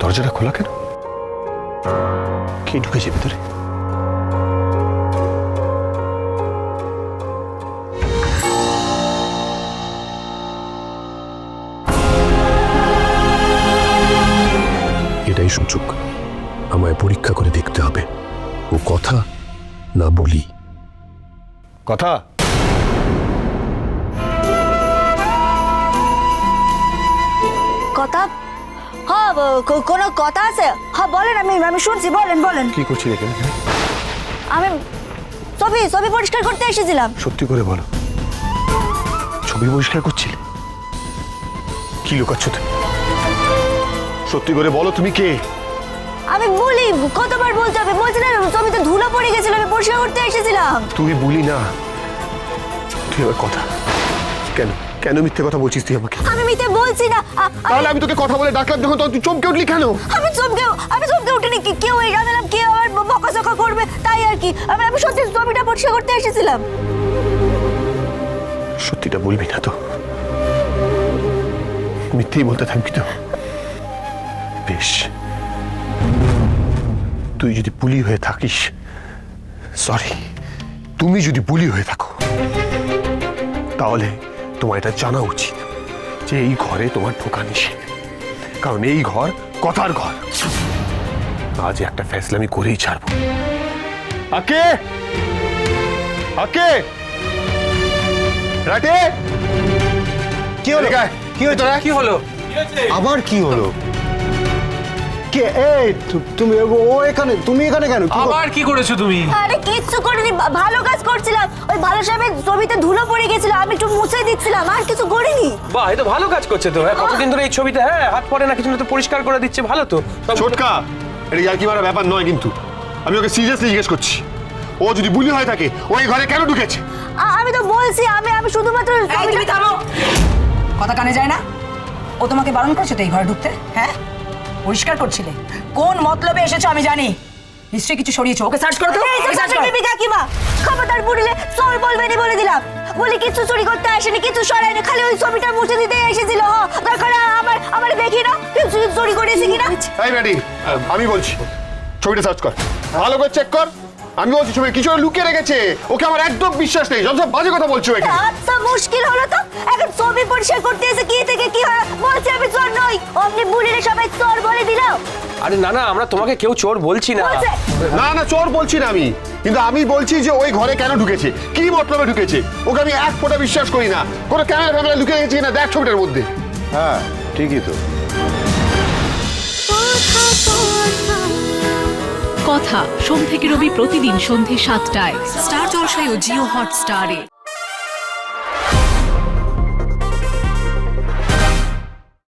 দরজাটা খোলা কেন? কে ঢুকেছে ভিতরে? এটাই সুযোগ, আমায় পরীক্ষা করে দেখতে হবে ও কথা না বলি। কথা কথা? হ্যাঁ, কোনো কথা আছে? হ্যাঁ বলেন, আমি শুনছি, বলেন বলেন। কি করছি এখানে? আমি ছবি পরিষ্কার করতে এসেছিলাম। সত্যি করে বলো, ছবি পরিষ্কার করছিলে? কি লুকাচ্ছ তুমি? সত্যি করে বলো তুমি কে? আমি বলি, কতবার বলতে হবে? বলছি না ছবিতে ধুলো পড়ে গেছিল, আমি পরিষ্কার করতে এসেছিলাম। তুই বলি না, তুই আবার কথা কেন? কেন মিথ্যে কথা বলছিস তুই আমাকে? আমি মিথ্যে বলছি না। তাহলে আমি তোকে কথা বলে ডাকলাম যখন, তখন তুই চমকে উঠলি কেন? আমি চমকে উঠিনি। কেউ এই জানলাম কেউ আমার বকাঝকা করবে তাই আর কি। আমি সত্যি ছবিটা পরিষ্কার করতে এসেছিলাম। সত্যিটা বলবি না তো? মিথ্যেই বলতে থাকবি তো? বেশ, তুই যদি বুলি হয়ে থাকিস, সরি, তুমি যদি বুলি হয়ে থাকো, তাহলে তোমার এটা জানা উচিত যে এই ঘরে তোমার ঢোকা নিষেধ। কারণ এই ঘর কথার ঘর। আজ একটা ফেসলা আমি করেই ছাড়বো। আকে আকে রাটে, কি হলো? কি হলো তোরা? কি হলো? আবার কি হলো? কে? এই তুমি ও এখানে, তুমি এখানে কেন? আবার কি করেছো তুমি? আরে কিচ্ছু করিনি, ভালো কাজ করছিলাম। ওই ভালো সাহেবের ছবিতে ধুলো পড়ে গেছিল, আমি একটু মুছে দিচ্ছিলাম, আর কিছু করিনি। বাহ, এই তো ভালো কাজ করছে তো। কতদিন ধরে এই ছবিতে হাত পড়ে না, কিছু না তো পরিষ্কার করে দিচ্ছে, ভালো তো। ছোটকা, এটা ইয়ার্কি মারা ব্যাপার নয় কিন্তু। আমি ওকে সিরিয়াসলি জিজ্ঞেস করছি, ও যদি বুলি হয়ে থাকে ওই ঘরে কেন ঢুকেছে? আমি তো বলছি, আমি শুধুমাত্র তুমি থামো। কথা কানে যায় না? ও তোমাকে বারণ করছে তো এই ঘরে ঢুকতে? হ্যাঁ, পরিষ্কার করছিলে। কোন মতলবে এসেছো আমি জানি। নিশ্চয়ই কিছু সরিয়েছো। ওকে সার্চ করো তো। কাকিমা খবরদার বুড়িলে চোর বলবেনি বলে দিলাম। বলি কিছু চুরি করতে আসেনি, কিছু সরাইনি, খালি ওই ছবিটা মুছে দিতে এসেছিল। দরকার আমার দেখি না কিছু চুরি করেছি কিনা। এই ম্যাডি, আমি বলছি ছবিটা সার্চ কর, ভালো করে চেক কর। আমি বলছি ছবি কিছু লুকিয়ে রেখেছে, ওকে আমার একদম বিশ্বাস নেই। যত বাজে কথা বলছো এখানে। আচ্ছা মুশকিল হলো তো, এখন ছবি পরিষ্কার করতে এসে কি থেকে কি হয়? বলছি আমি চোর নই, অমনি বুড়িরে সবাই চোর বলে দিল। আরে না না, আমরা তোমাকে কেউ চোর বলছি না। না না, চোর বলছি না আমি, কিন্তু আমি বলছি যে ওই ঘরে কেন ঢুকেছে, কি মতলবে ঢুকেছে। ওকে আমি এক ফোঁটা বিশ্বাস করি না। কোনো ক্যামেরা ফ্যামেরা লুকিয়ে রেখেছে কিনা দেখ ছবিটার মধ্যে। হ্যাঁ ঠিকই তো। কথা সোম থেকে রবি প্রতিদিন সন্ধে ৭টায় স্টার জলসায় ও জিও হটস্টারে।